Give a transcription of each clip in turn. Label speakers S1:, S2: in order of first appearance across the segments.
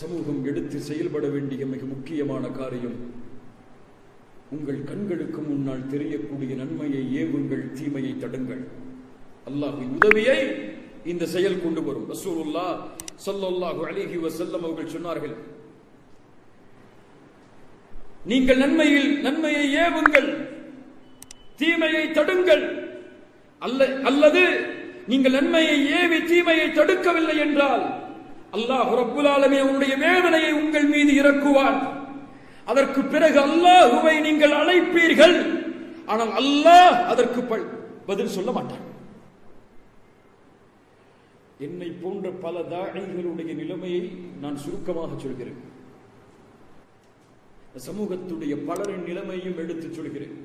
S1: சமூகம் எடுத்து செயல்பட வேண்டிய மிக முக்கியமான காரியம், உங்கள் கண்களுக்கு முன்னால் தெரியக்கூடிய நன்மையை ஏவுங்கள், தீமையை தடுங்கள். அல்லாஹ்வின் உதவியை இந்த செயல் கொண்டு வரும். ரசூலுல்லாஹ் ஸல்லல்லாஹு அலைஹி வஸல்லம் அவர்கள் சொன்னார்கள், நீங்கள் நன்மையை ஏவுங்கள், தீமையை தடுங்கள். அல்லது நீங்கள் நன்மையை ஏவி தீமையை தடுக்கவில்லை என்றால் அல்லாஹ் ரப்புல் ஆலமீன் அவருடைய வேதனையை உங்கள் மீது இறக்குவான். அதற்கு பிறகு அல்லாஹுவை நீங்கள் அழைப்பீர்கள், ஆனால் அல்லாஹ் அதற்கு பதில் சொல்ல மாட்டான். என்னை போன்ற பல தாயிகளுடைய நிலைமையை நான் சுருக்கமாக சொல்கிறேன். சமூகத்துடைய பலரின் நிலைமையும் எடுத்து சொல்கிறேன்.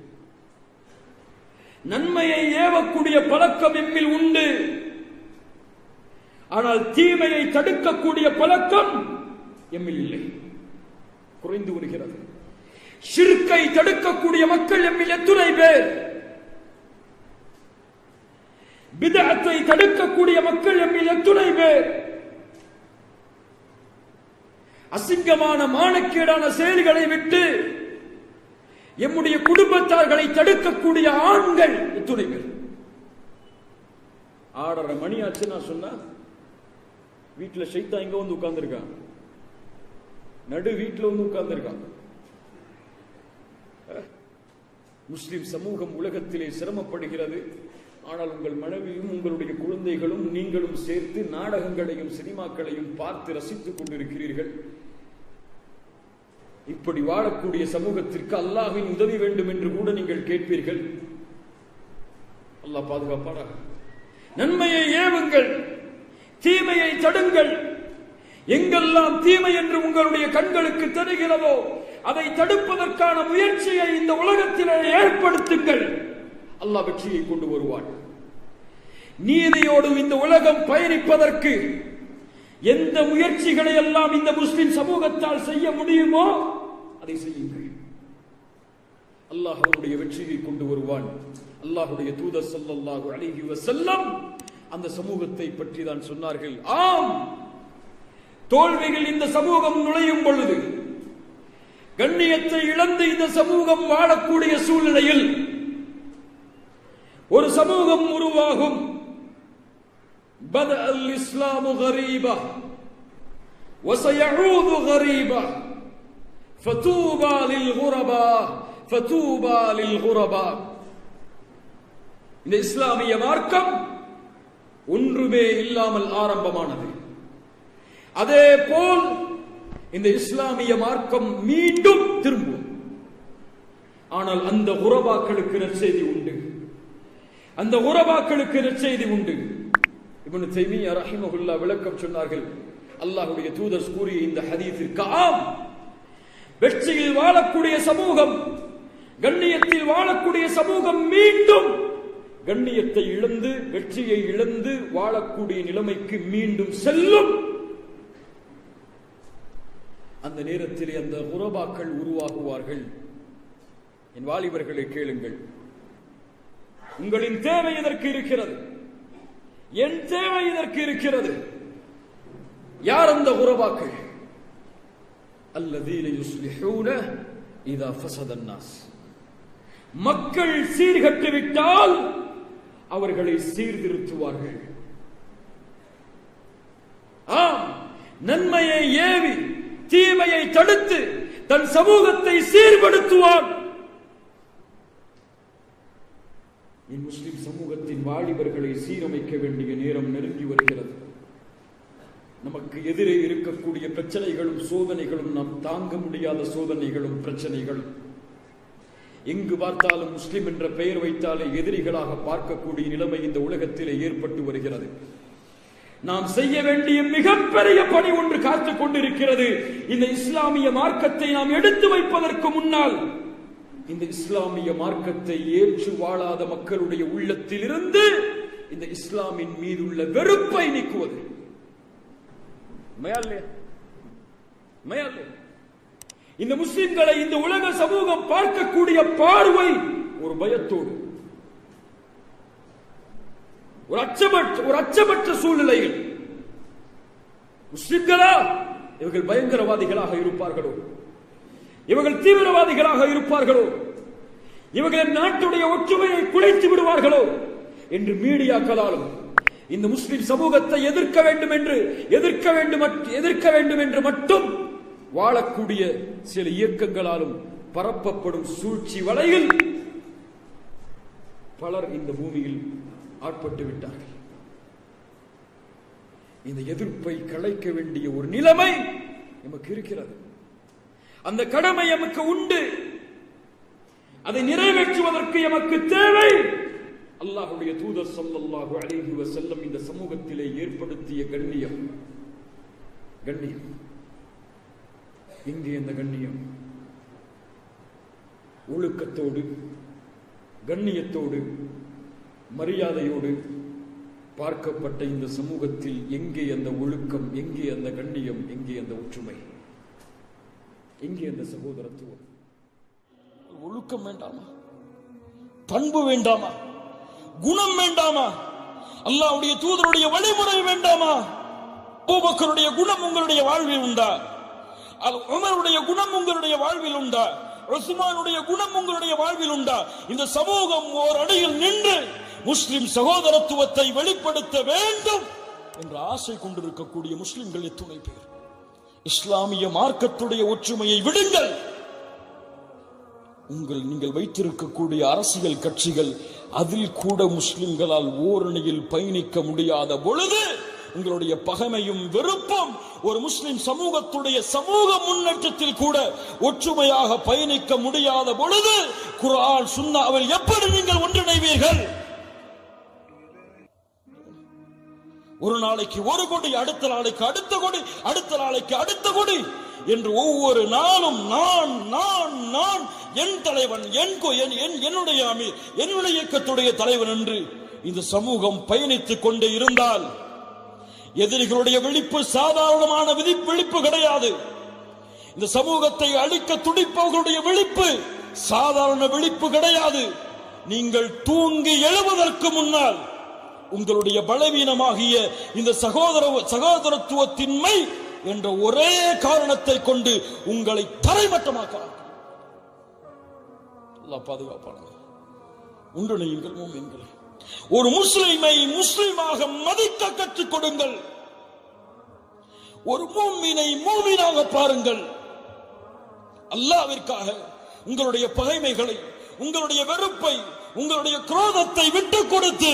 S1: நன்மையை ஏவக்கூடிய பழக்கம் எம்மில் உண்டு, ஆனால் தீமையை தடுக்கக்கூடிய பழக்கம் எம்மில் இல்லை, குறைந்து வருகிறது. ஷிர்கை தடுக்கக்கூடிய மக்கள் எம்மில் எத்துணை பேர்? பிதஅத்தை தடுக்கக்கூடிய மக்கள் எம்மில் எத்துணை பேர்? அசிங்கமான மானக்கேடான செயல்களை விட்டு எம்முடைய குடும்பத்தார்களை தடுக்கக்கூடிய ஆண்கள் எத்துணை பேர்? 6:30 மணி ஆச்சு நான் சொன்னா வீட்டுல ஷைத்தா இங்க வந்து உட்கார்ந்துருக்கான், நடு வீட்டுல வந்து உட்கார்ந்துருக்கான். முஸ்லிம் சமூகம் உலகத்திலே சிரமப்படுகிறது. ஆனால் உங்கள் மனைவியும் உங்களுடைய குழந்தைகளும் நீங்களும் சேர்த்து நாடகங்களையும் சினிமாக்களையும் பார்த்து ரசித்துக் கொண்டிருக்கிறீர்கள். இப்படி வாழக்கூடிய சமூகத்திற்கு அல்லாஹ்வின் உதவி வேண்டும் என்று கூட நீங்கள் கேட்பீர்கள். அல்லாஹ் பாதுகாப்பானாக. நன்மையை ஏவுங்கள், தீமையை தடுங்கள். எங்கெல்லாம் தீமை என்று உங்களுடைய கண்களுக்கு தெரிகிறதோ அதை தடுப்பதற்கான முயற்சியை இந்த உலகத்திலே ஏற்படுத்துங்கள். அல்லாஹ் வெற்றியை கொண்டு வருவான். நீதியோடு இந்த உலகம் பயணிப்பதற்கு எந்த முயற்சிகளை எல்லாம் இந்த முஸ்லிம் சமூகத்தால் செய்ய முடியுமோ அதை செய்யுங்கள். அல்லாஹ் அவருடைய வெற்றியை கொண்டு வருவான். அல்லாஹ்வுடைய தூதர் ஸல்லல்லாஹு அலைஹி வஸல்லம் அந்த சமூகத்தை பற்றி தான் சொன்னார்கள். ஆம், தோல்விகள் இந்த சமூகம் நுழையும் பொழுது, கண்ணியத்தை இழந்து இந்த சமூகம் வாழக்கூடிய சூழ்நிலையில் ஒரு சமூகம் உருவாகும். பதஅல் இஸ்லாமு கரீபா வஸயஊது கரீபா ஃபதூபா லில் குரபா ஃபதூபா லில் குரபா. இந்த இஸ்லாமிய மார்க்கம் ஒன்றுமே இல்லாமல் ஆரம்பமானது. அதே போல் இந்த இஸ்லாமிய மார்க்கம் மீண்டும் திரும்பும். ஆனால் அந்த குரபாக்களுக்கு நற்செய்தி உண்டு, அந்த குரபாக்களுக்கு நற்செய்தி உண்டு. இப்னு தைமிய்யா ரஹிமஹுல்லாஹ் விளக்கம் சொன்னார்கள். அல்லாஹ்வுடைய தூதர் கூறிய இந்த ஹதீஸிற்கு ஆம், வெற்றியில் வாழக்கூடிய சமூகம், கண்ணியத்தில் வாழக்கூடிய சமூகம் மீண்டும் கண்ணியத்தை இழந்து வெற்றியை இழந்து வாழக்கூடிய நிலைமைக்கு மீண்டும் செல்லும். அந்த நேரத்திலே அந்த குரபாக்கள் உருவாகுவார்கள். என் வாலிபர்களை கேளுங்கள், உங்களின் தேவை இதற்கு இருக்கிறது, என் தேவை இதற்கு இருக்கிறது. யார் அந்த குரபாக்கள்? அல்லதீன யுஸ்லிஹூன இதா ஃபஸத அன்னாஸ். மக்கள் சீர்கட்டு விட்டால் அவர்களை சீர்திருத்துவார்கள். ஆம், நன்மையை ஏவி தீமையை தடுத்து தன் சமூகத்தை சீர்படுத்துவான். முஸ்லிம் சமூகத்தின் வாலிபர்களை சீரமைக்க வேண்டிய நேரம் நெருங்கி வருகிறது. நமக்கு எதிரே இருக்கக்கூடிய பிரச்சனைகளும் சோதனைகளும் நாம் தாங்க முடியாத சோதனைகளும் பிரச்சனைகளும். எங்கு பார்த்தாலும் முஸ்லிம் என்ற பெயர் வைத்தாலே எதிரிகளாக பார்க்கக்கூடிய நிலைமை இந்த உலகத்திலே ஏற்பட்டு வருகிறது. நாம் செய்ய வேண்டிய மிகப்பெரிய பணி ஒன்று காத்துக் கொண்டிருக்கிறது. இந்த இஸ்லாமிய மார்க்கத்தை நாம் எடுத்து வைப்பதற்கு முன்னால் இந்த இஸ்லாமிய மார்க்கத்தை ஏற்று வாழாத மக்களுடைய உள்ளத்தில் இருந்து இந்த இஸ்லாமின் மீதுள்ள வெறுப்பை நீக்குவது. இந்த முஸ்லிம்களை இந்த உலக சமூகம் பார்க்கக்கூடிய பார்வை ஒரு பயத்தோடு, ஒரு அச்சமற்ற சூழ்நிலையில் முஸ்லிம்களா இவர்கள் பயங்கரவாதிகளாக இருப்பார்களோ, இவர்கள் தீவிரவாதிகளாக இருப்பார்களோ, இவர்கள் நாட்டுடைய ஒற்றுமையை குலைத்து விடுவார்களோ என்று மீடியாக்களாலும் இந்த முஸ்லிம் சமூகத்தை எதிர்க்க வேண்டும் என்று மட்டும் வாழக்கூடிய சில இயக்கங்களாலும் பரப்பப்படும் சூழ்ச்சி வலையில் பலர் இந்த பூமியில் ஆட்பட்டு விட்டார்கள். இந்த எதிர்ப்பை களைக்க வேண்டிய ஒரு நிலைமை நமக்கு இருக்கிறது. அந்த கடமை நமக்கு உண்டு. அதை நிறைவேற்றுவதற்கு எமக்கு தேவை. அல்லாஹ்வுடைய தூதர் ஸல்லல்லாஹு அலைஹி வஸல்லம் இந்த சமூகத்திலே ஏற்படுத்திய கண்ணியம். இங்கே இந்த கண்ணியம் ஒழுக்கத்தோடு, கண்ணியத்தோடு, மரியாதையோடு பார்க்கப்பட்ட இந்த சமூகத்தில் எங்கே அந்த ஒழுக்கம், எங்கே அந்த கண்ணியம், எங்கே அந்த ஒற்றுமை, எங்கே அந்த சகோதரத்துவம்? ஒழுக்கம் வேண்டாமா? பண்பு வேண்டாமா? குணம் வேண்டாமா? அல்லாஹ்வுடைய தூதருடைய வழிமுறை வேண்டாமா? அபூபக்கருடைய குணம் உங்களுடைய வாழ்வில் உண்டா? உமருடைய குணம் உங்களுடைய வாழ்வில் உண்டா? உஸ்மானுடைய குணம் உங்களுடைய வாழ்வில் உண்டா? இந்த சமூகம் ஓர் அடியில் நின்று முஸ்லிம் சகோதரத்துவத்தை வெளிப்படுத்த வேண்டும் என்ற ஆசை கொண்டிருக்கக்கூடிய முஸ்லிம்கள் எத்துணை பேர். இஸ்லாமிய மார்க்கத்துடைய ஒற்றுமையை விடுங்கள். நீங்கள் வைத்திருக்கக்கூடிய அரசியல் கட்சிகள் அதில் கூட முஸ்லிம்களால் ஓரணியில் பயணிக்க முடியாத பொழுது உங்களுடைய பகைமையும் வெறுப்பும் ஒரு முஸ்லிம் சமூகத்துடைய சமூக முன்னேற்றத்தில் கூட ஒற்றுமையாக பயணிக்க முடியாத பொழுது குர்ஆன் சுன்னாவில் எப்படி நீங்கள் ஒன்றிணைவீர்கள்? ஒரு நாளைக்கு ஒரு கொடி, அடுத்த நாளைக்கு அடுத்த கொடி, அடுத்த நாளைக்கு அடுத்த கொடி என்று ஒவ்வொரு நாளும் நான் நான் நான் என் தலைவன், என்னுடைய அமீர், என்னுடைய இயக்கத்துடைய தலைவன் என்று இந்த சமூகம் பயணித்துக் கொண்டே இருந்தால் எதிரிகளுடைய விழிப்பு சாதாரணமான விழிப்பு கிடையாது. இந்த சமூகத்தை அழிக்க துடிப்பவர்களுடைய விழிப்பு சாதாரண விழிப்பு கிடையாது. நீங்கள் தூங்கி எழுவதற்கு முன்னால் உங்களுடைய பலவீனமாகிய இந்த சகோதரத்துவத்தின்மை என்ற ஒரே காரணத்தை கொண்டு உங்களை தரைமட்டமாக்கலாம். அல்லாஹ் பாதுகாப்பானாக. ஒன்றிணையுங்கள் மூமின்களே. ஒரு முஸ்லிமை முஸ்லிமாக மதிக்க கற்றுக் கொடுங்கள். ஒரு மூமினை மூமினாக பாருங்கள். அல்லாஹ்விற்காக உங்களுடைய பகைமைகளை, உங்களுடைய வெறுப்பை, உங்களுடைய குரோதத்தை விட்டுக் கொடுத்து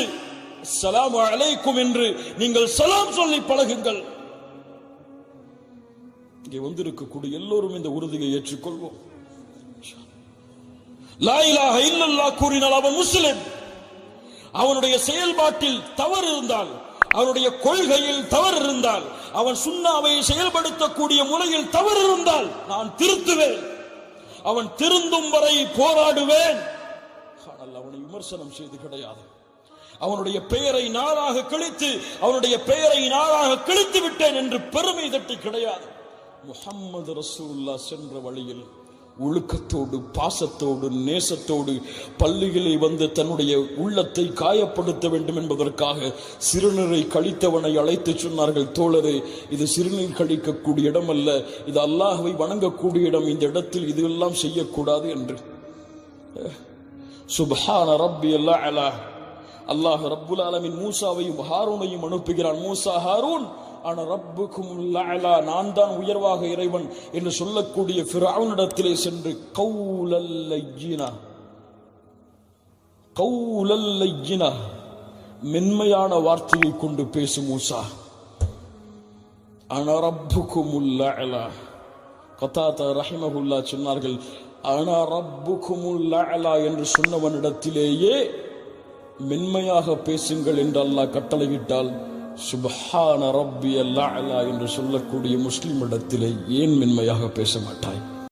S1: அஸ்ஸலாமு அலைக்கும் என்று நீங்கள் சலாம் சொல்லி பழகுங்கள். இங்கே வந்திருக்கக்கூடிய எல்லோரும் இந்த உறுதியை ஏற்றுக்கொள்வோம். லா இலாஹ இல்லல்லாஹ் கூறினால் அவன் முஸ்லிம். அவனுடைய செயல்பாட்டில் தவறு இருந்தால், அவனுடைய கொள்கையில் தவறு இருந்தால், அவன் சுன்னாவை செயல்படுத்தக்கூடிய முறையில் தவறு இருந்தால் நான் திருத்துவேன். அவன் திருந்தும் வரை போராடுவேன். ஆனால் அவனை விமர்சனம் செய்து கிடையாது. அவனுடைய பெயரை நாளாக கிழித்து விட்டேன் என்று பெருமை தட்டி கிடையாது. முஹம்மது ரசூலுல்லாஹ் சென்ற வழியில் ஒழுக்கத்தோடு, பாசத்தோடு, நேசத்தோடு பள்ளிகளை வந்து தன்னுடைய உள்ளத்தை காயப்படுத்த வேண்டும் என்பதற்காக சிறுநீரை கழித்தவனை அழைத்து சொன்னார்கள், தோழரே, இது சிறுநீர் கழிக்கக்கூடிய இடம் அல்ல, இது அல்லாஹ்வை வணங்கக்கூடிய இடம், இந்த இடத்தில் இதெல்லாம் செய்யக்கூடாது என்று. சுப்ஹான ரப்பியல் அலா. அல்லாஹ் ரப்புல் ஆலமீன் மூசாவையும் ஹாரூனையும் அனுப்புகிறான். மூசா, ஹாரூன், ஆனா ரப்புக்குமுல் அலா, நான் தான் உயர்வாக இறைவன் என்று சொல்லக்கூடிய ஃபிரௌனிடத்திலே சென்று கௌலல் லய்யினா, மென்மையான வார்த்தையை கொண்டு பேசும் மூசா. ஆனா ரப்புக்குமுல் அலா. கதாதா ரஹிமஹுல்லாஹ் சொன்னார்கள், ஆனா ரப்புக்குமுல் அலா என்று சொன்னவனிடத்திலேயே மென்மையாக பேசுங்கள் என்று அல்லாஹ் கட்டளையிட்டால் சுப்ஹான ரப்பியல் அலா என்று சொல்லக்கூடிய முஸ்லிம் இடத்திலே ஏன் மென்மையாக பேச மாட்டாய்?